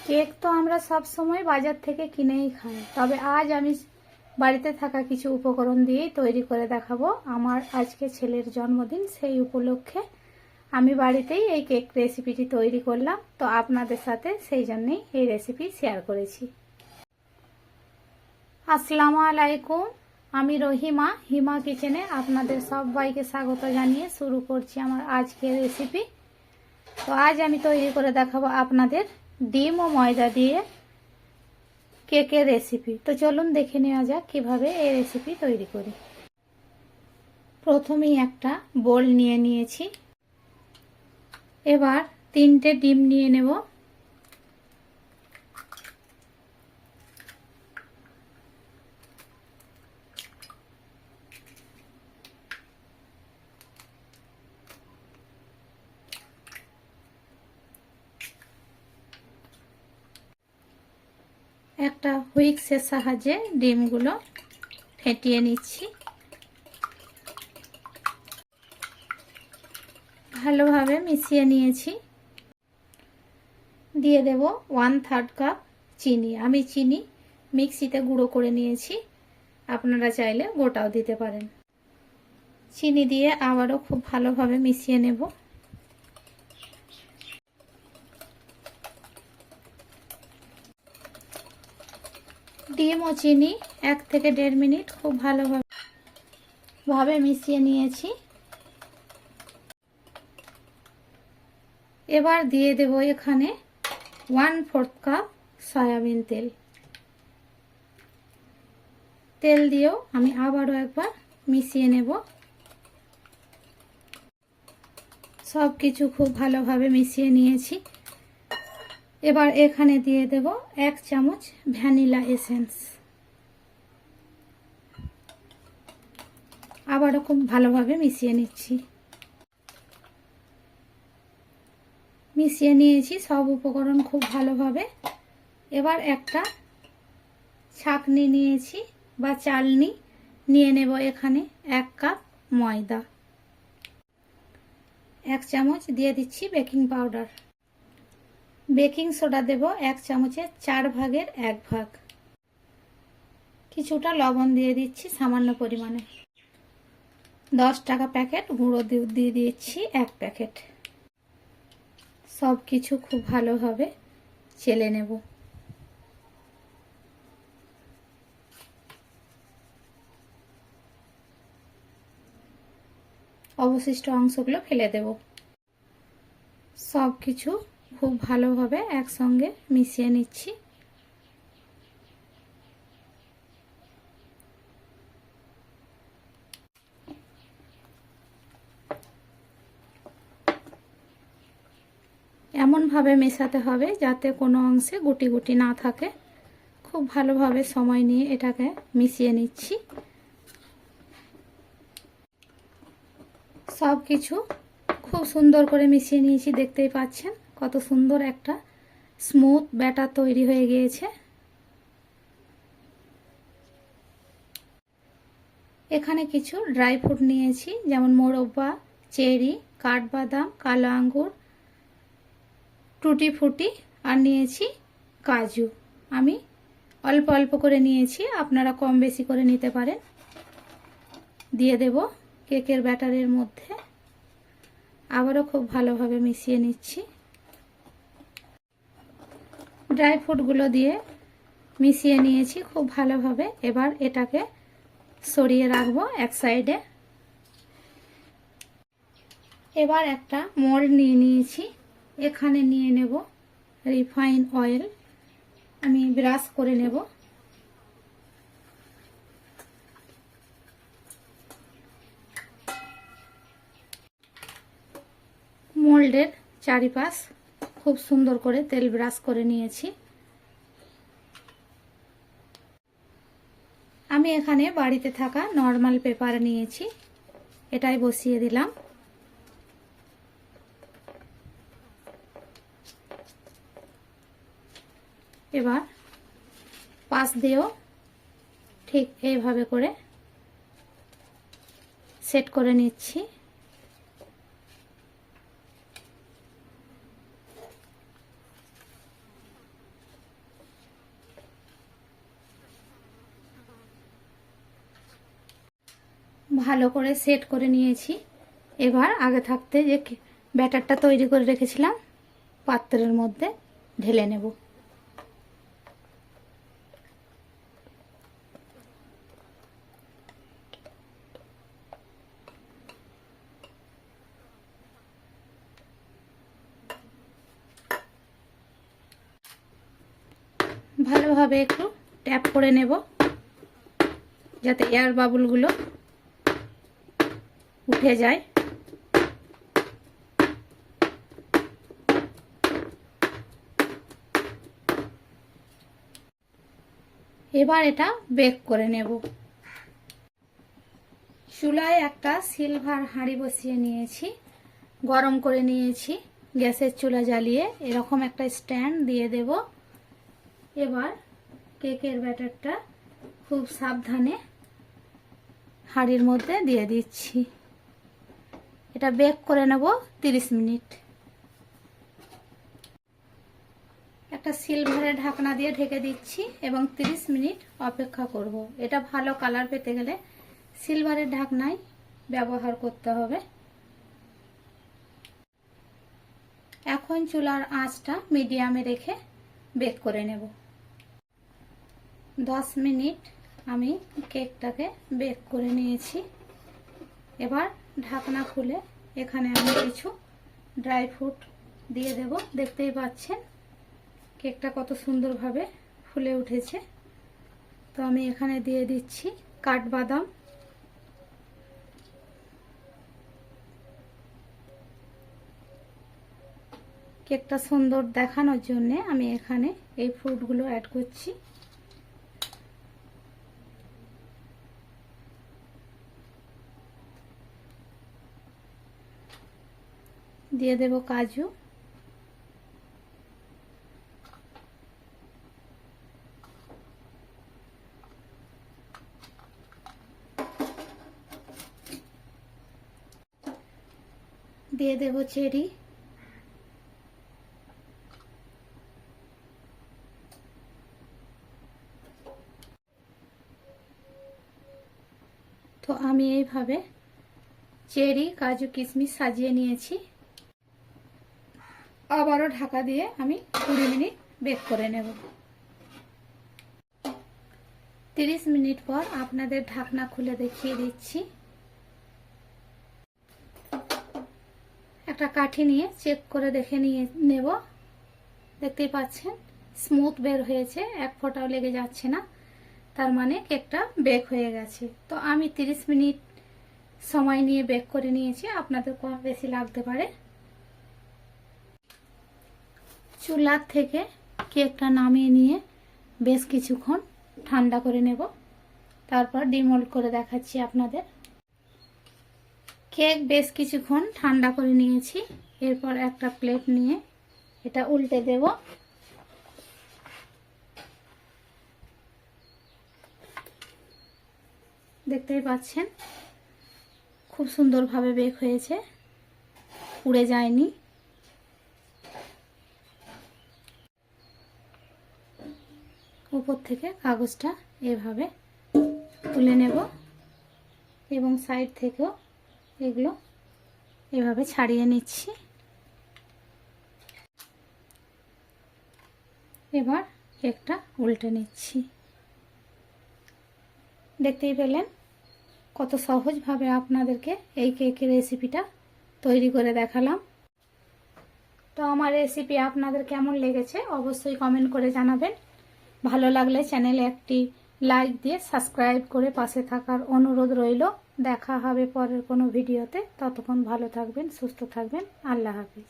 Cake তো আমরা সব সময় বাজার থেকে কিনেই খাই, তবে আজ আমি বাড়িতে থাকা কিছু উপকরণ দিয়েই তৈরি করে দেখাবো। আমার আজকে ছেলের জন্মদিন, সেই উপলক্ষে আমি বাড়িতেই এই কেক রেসিপিটি তৈরি করলাম, তো আপনাদের সাথে সেই জন্যই এই রেসিপি শেয়ার করেছি। আসসালামু আলাইকুম, আমি রহিমা, হিমা কিচেনে আপনাদের সবাইকে স্বাগত জানিয়ে শুরু করছি আমার আজকের রেসিপি। তো আজ আমি তৈরি করে দেখাবো আপনাদের ডিম ও ময়দা দিয়ে কেকের রেসিপি। তো চলুন দেখে নেওয়া যাক কিভাবে এই রেসিপি তৈরি করি। প্রথমেই একটা বোল নিয়ে নিয়েছি, এবার 3টে ডিম নিয়ে নেব। একটা হুইক্সের সাহায্যে ডিমগুলো ফেটিয়ে নিচ্ছি। ভালোভাবে মিশিয়ে নিয়েছি। দিয়ে দেব 1/3 কাপ চিনি। আমি চিনি মিক্সিতে গুঁড়ো করে নিয়েছি, আপনারা চাইলে গোটাও দিতে পারেন। চিনি দিয়ে আবারও খুব ভালোভাবে মিশিয়ে নেব। ডিম ও চিনি 1 থেকে 1.5 মিনিট খুব ভালোভাবে মিশিয়ে নিয়েছি। এবার দিয়ে দেব এখানে 1/4 কাপ সয়াবিন তেল। তেল দিয়েও আমি আবারও একবার মিশিয়ে নেব। সব কিছু খুব ভালোভাবে মিশিয়ে নিয়েছি। এবার এখানে দিয়ে দেব 1 চামচ ভ্যানিলা এসেন্স। আবারও খুব ভালোভাবে মিশিয়ে নিচ্ছি। মিশিয়ে নিয়েছি সব উপকরণ খুব ভালোভাবে। এবার একটা ছাঁকনি নিয়েছি বা চালনি নিয়ে নেব। এখানে 1 কাপ ময়দা, 1 চামচ দিয়ে দিচ্ছি বেকিং পাউডার, বেকিং সোডা দেব 1 চামচের 4 ভাগের 1 ভাগ, কিছুটা লবণ দিয়ে দিচ্ছি সামান্য পরিমাণে, 10 টাকা প্যাকেট গুঁড়ো দুধ দিয়ে দিচ্ছি 1 প্যাকেট। সব কিছু খুব ভালোভাবে চেলে নেব। অবশিষ্ট অংশগুলো ফেলে দেব। সব কিছু খুব ভালোভাবে একসঙ্গে মিশিয়ে নিচ্ছি। এমনভাবে মেশাতে হবে যাতে কোনো অংশে গুটি গুটি না থাকে। খুব ভালোভাবে সময় নিয়ে এটাকে মিশিয়ে নিচ্ছি। সব কিছু খুব সুন্দর করে মিশিয়ে নিয়েছি, দেখতেই পাচ্ছেন কত সুন্দর একটা স্মুথ ব্যাটার তৈরি হয়ে গিয়েছে। এখানে কিছু ড্রাই ফ্রুট নিয়েছি, যেমন মোরব্বা, চেরি, কাঠবাদাম, কালো আঙ্গুর, টুটি ফুটি, আর নিয়েছি কাজু। আমি অল্প অল্প করে নিয়েছি, আপনারা কম বেশি করে নিতে পারেন। দিয়ে দেব কেকের ব্যাটারের মধ্যে। আবারও খুব ভালোভাবে মিশিয়ে নিচ্ছি। ড্রাই ফ্রুটগুলো দিয়ে মিশিয়ে নিয়েছি খুব ভালোভাবে। এবার এটাকে সরিয়ে রাখবো এক সাইডে। এবার একটা মোল্ড নিয়ে নিয়েছি, এখানে নিয়ে নেব রিফাইন অয়েল। আমি ব্রাশ করে নেব। মোল্ডের চারিপাশ খুব সুন্দর করে তেল ব্রাশ করে নিয়েছি। আমি এখানে বাড়িতে থাকা নর্মাল পেপার নিয়েছি, এটাই বসিয়ে দিলাম। এবার পাশ দিয়েও ঠিক এইভাবে করে সেট করে নিচ্ছি। ভালো করে সেট করে নিয়েছি। এবার আগে থাকতে যে ব্যাটারটা তৈরি করে রেখেছিলাম পাত্রের মধ্যে ঢেলে নেব। ভালোভাবে একটু ট্যাপ করে নেব যাতে এয়ার বাবলগুলো উঠে যায়। এবার এটা বেক করে নেব। চুলায় একটা সিলভার হাঁড়ি বসিয়ে নিয়েছি, গরম করে নিয়েছি। গ্যাসের চুলা জ্বালিয়ে এরকম একটা স্ট্যান্ড দিয়ে দেব। এবার কেকের ব্যাটারটা খুব সাবধানে হাঁড়ির মধ্যে দিয়ে দিচ্ছি। এটা বেক করে নেব 30 মিনিট। একটা সিলভারের ঢাকনা দিয়ে ঢেকে দিচ্ছি এবং 30 মিনিট অপেক্ষা করব। এটা ভালো কালার পেতে গেলে সিলভারের ঢাকনাই ব্যবহার করতে হবে। এখন চুলার আঁচটা মিডিয়ামে রেখে বেক করে নেব। 10 মিনিট আমি কেকটাকে বেক করে নিয়েছি। এবার ঢাকনা খুলে এখানে আমি কিছু ড্রাই ফ্রুট দিয়ে দেব। দেখতেই পাচ্ছেন কেকটা কত সুন্দরভাবে ফুলে উঠেছে। তো আমি এখানে দিয়ে দিচ্ছি কাঠবাদাম, কেকটা সুন্দর দেখানোর জন্য আমি এখানে এই ফ্রুটগুলো অ্যাড করছি। দিয়ে দেব কাজু, দিয়ে দেব চেরি, তো আমি এইভাবে চেরি, কাজু, কিশমিশ সাজিয়ে নিয়েছি। আবারও ঢাকা দিয়ে আমি 20 মিনিট বেক করে নেব। 30 মিনিট পর আপনাদের ঢাকনা খুলে দেখিয়ে দিচ্ছি। একটা কাঠি নিয়ে চেক করে দেখে নেব। দেখতেই পাচ্ছেন স্মুথ বের হয়েছে, এক ফোঁটাও লেগে যাচ্ছে না, তার মানে কেকটা বেক হয়ে গেছে। তো আমি 30 মিনিট সময় নিয়ে বেক করে নিয়েছি, আপনাদের কম বেশি লাগতে পারে। চুলার থেকে কেকটা নামিয়ে নিয়ে বেশ কিছুক্ষণ ঠান্ডা করে নেব, তারপর ডিমোল্ড করে দেখাচ্ছি আপনাদের। কেক বেশ কিছুক্ষণ ঠান্ডা করে নিয়েছি। এরপর একটা প্লেট নিয়ে এটা উল্টে দেব। দেখতেই পাচ্ছেন খুব সুন্দরভাবে বেক হয়েছে, পুড়ে যায়নি। উপর থেকে কাগজটা এভাবে তুলে নেব এবং সাইড থেকেও এগুলো এভাবে ছাড়িয়ে নিচ্ছি। এবার কেকটা উল্টে নিচ্ছি। দেখতেই পেলেন কত সহজভাবে আপনাদেরকে এই কেকের রেসিপিটা তৈরি করে দেখালাম। তো আমার রেসিপি আপনাদের কেমন লেগেছে অবশ্যই কমেন্ট করে জানাবেন। ভালো লাগলে চ্যানেলে একটি লাইক দিয়ে সাবস্ক্রাইব করে পাশে থাকার অনুরোধ রইল। দেখা হবে পরের কোনো ভিডিওতে। ততক্ষণ ভালো থাকবেন, সুস্থ থাকবেন। আল্লাহ হাফেজ।